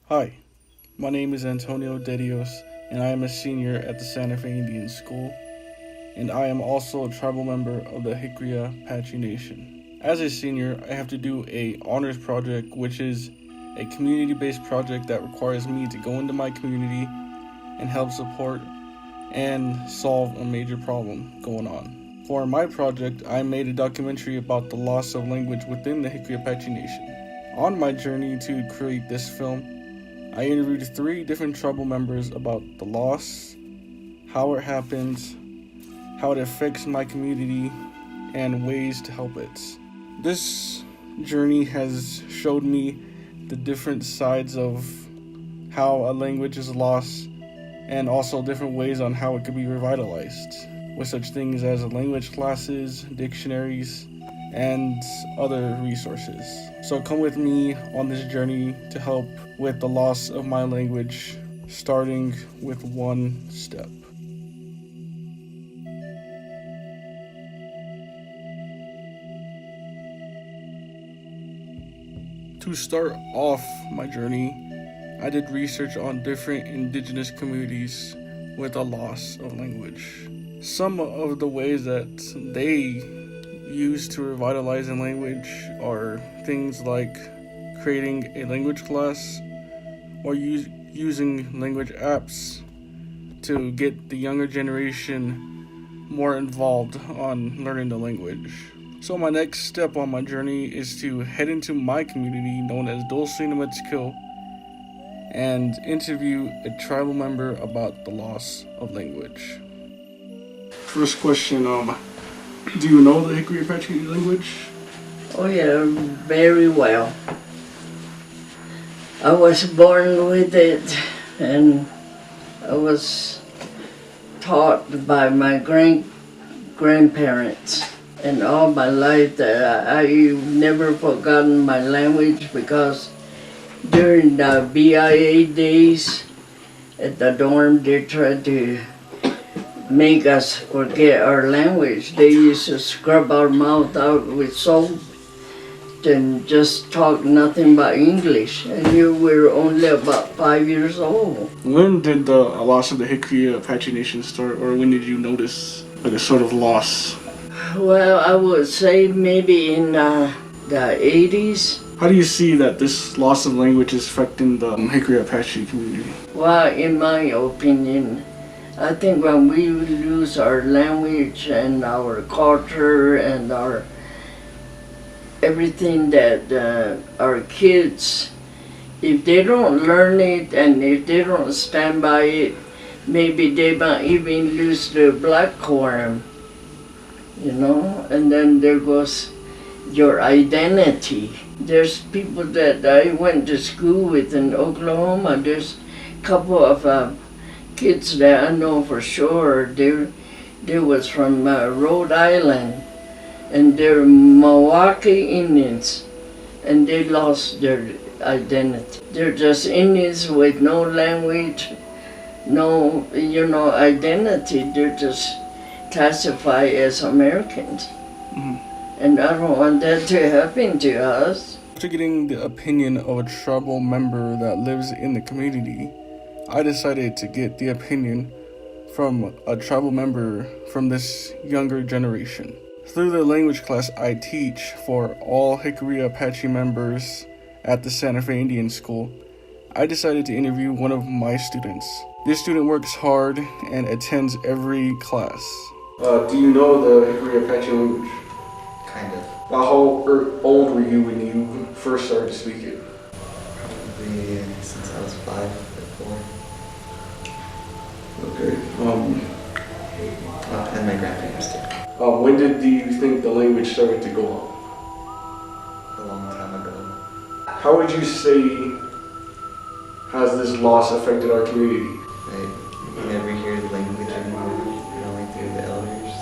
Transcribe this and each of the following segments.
Hi, my name is Antonio Dedios, and I am a senior at the Santa Fe Indian School, and I am also a tribal member of the Jicarilla Apache Nation. As a senior, I have to do a honors project, which is a community-based project that requires me to go into my community and help support and solve a major problem going on. For my project, I made a documentary about the loss of language within the Jicarilla Apache Nation. On my journey to create this film, I interviewed 3 different tribal members about the loss, how it happened, how it affects my community, and ways to help it. This journey has showed me the different sides of how a language is lost and also different ways on how it could be revitalized, with such things as language classes, dictionaries, and other resources. So come with me on this journey to help with the loss of my language, starting with one step. To start off my journey, I did research on different indigenous communities with a loss of language. Some of the ways that they use to revitalize a language are things like creating a language class or using language apps to get the younger generation more involved on learning the language. So my next step on my journey is to head into my community known as Dulce Nametskill and interview a tribal member about the loss of language. First question, do you know the Jicarilla Apache language? Oh yeah, very well. I was born with it, and I was taught by my grandparents. And all my life that I've never forgotten my language, because during the BIA days at the dorm, they tried to make us forget our language. They used to scrub our mouth out with soap and just talk nothing but English. And you were only about 5 years old. When did the loss of the Jicarilla Apache Nation start, or when did you notice a sort of loss? Well, I would say maybe in the 80s. How do you see that this loss of language is affecting the Jicarilla Apache community? Well, in my opinion, I think when we lose our language and our culture and our everything that our kids, if they don't learn it and if they don't stand by it, maybe they might even lose their black quorum, and then there goes your identity. There's people that I went to school with in Oklahoma. There's a couple of kids that I know for sure. They was from Rhode Island, and they're Milwaukee Indians, and they lost their identity. They're just Indians with no language, no identity. They're just classified as Americans. Mm-hmm. And I don't want that to happen to us. After getting the opinion of a tribal member that lives in the community, I decided to get the opinion from a tribal member from this younger generation. Through the language class I teach for all Jicarilla Apache members at the Santa Fe Indian School, I decided to interview one of my students. This student works hard and attends every class. Do you know the Jicarilla Apache language? Kind of. How old were you when you first started to speak it? Probably since I was 5 or 4. Okay. And my grandparents did. When did you think the language started to go up? A long time ago. How would you say has this loss affected our community? You never hear the language anymore, only through the elders.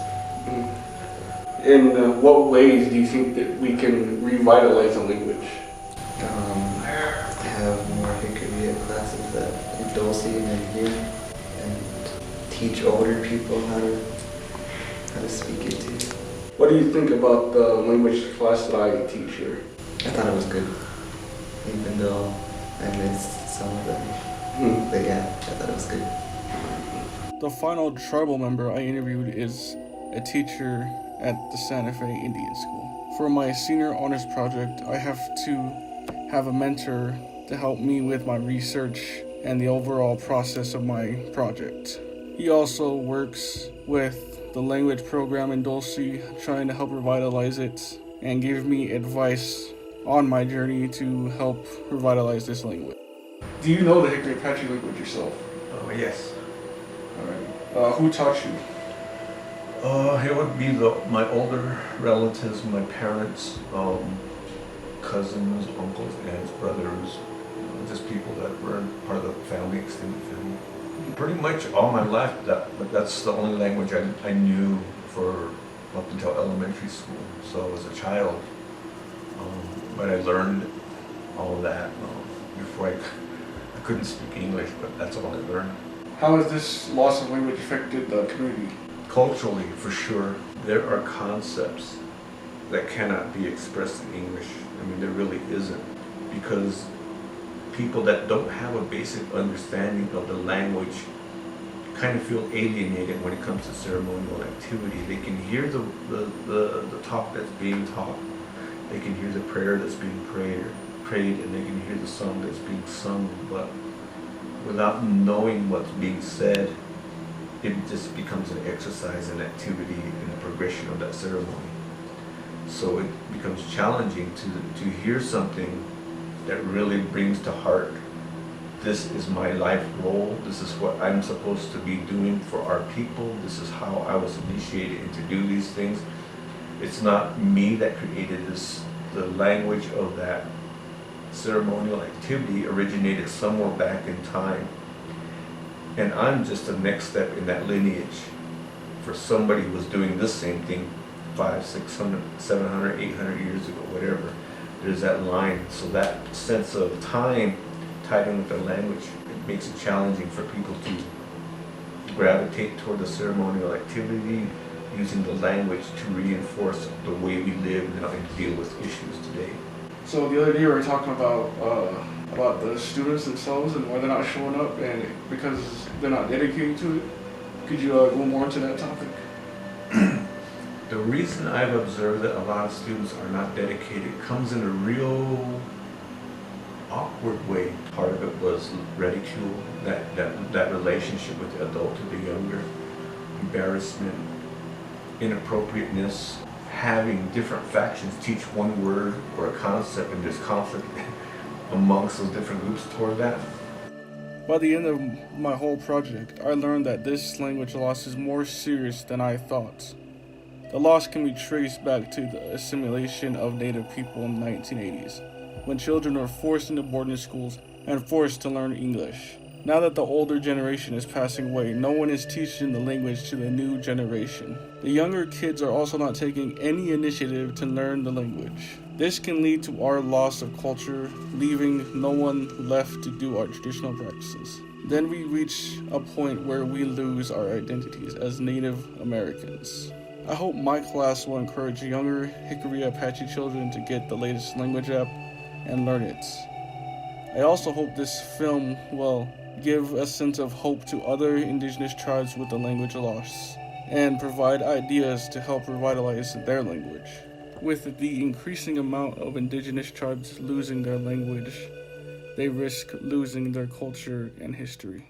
In what ways do you think that we can revitalize the language? Have more Jicarilla classes in Dulce and here, and teach older people how to speak it too. What do you think about the language class that I teach here? I thought it was good, even though I I missed some of them. But yeah, I thought it was good. The final tribal member I interviewed is a teacher at the Santa Fe Indian School. For my senior honors project, I have to have a mentor to help me with my research and the overall process of my project. He also works with the language program in Dulce, trying to help revitalize it and give me advice on my journey to help revitalize this language. Do you know the Jicarilla Apache language yourself? Oh, yes. Alright. Who taught you? It would be my older relatives, my parents, cousins, uncles, aunts, brothers, just people that were part of the family, extended family. Pretty much all my life, that's the only language I knew for up until elementary school. So as a child, but I learned all of that before I couldn't speak English, but that's all I learned. How has this loss of language affected the community? Culturally, for sure, there are concepts that cannot be expressed in English. I mean, there really isn't, because people that don't have a basic understanding of the language kind of feel alienated when it comes to ceremonial activity. They can hear the talk that's being taught, they can hear the prayer that's being prayed, and they can hear the song that's being sung, but without knowing what's being said, it just becomes an exercise, an activity in the progression of that ceremony. So it becomes challenging to hear something that really brings to heart, this is my life role, this is what I'm supposed to be doing for our people, this is how I was initiated to do these things. It's not me that created this. The language of that ceremonial activity originated somewhere back in time. And I'm just the next step in that lineage for somebody who was doing this same thing 500, 600, 700, 800 years ago, whatever. There's that line. So that sense of time tied in with the language, it makes it challenging for people to gravitate toward the ceremonial activity using the language to reinforce the way we live and deal with issues today. So the other day we were talking about the students themselves and why they're not showing up, and because they're not dedicated to it. Could you go more into that topic? The reason I've observed that a lot of students are not dedicated comes in a real awkward way. Part of it was ridicule, that relationship with the adult to the younger, embarrassment, inappropriateness, having different factions teach one word or a concept, and there's conflict amongst those different groups toward that. By the end of my whole project, I learned that this language loss is more serious than I thought. The loss can be traced back to the assimilation of Native people in the 1980s, when children were forced into boarding schools and forced to learn English. Now that the older generation is passing away, no one is teaching the language to the new generation. The younger kids are also not taking any initiative to learn the language. This can lead to our loss of culture, leaving no one left to do our traditional practices. Then we reach a point where we lose our identities as Native Americans. I hope my class will encourage younger Jicarilla Apache children to get the latest language app and learn it. I also hope this film will give a sense of hope to other indigenous tribes with the language loss, and provide ideas to help revitalize their language. With the increasing amount of indigenous tribes losing their language, they risk losing their culture and history.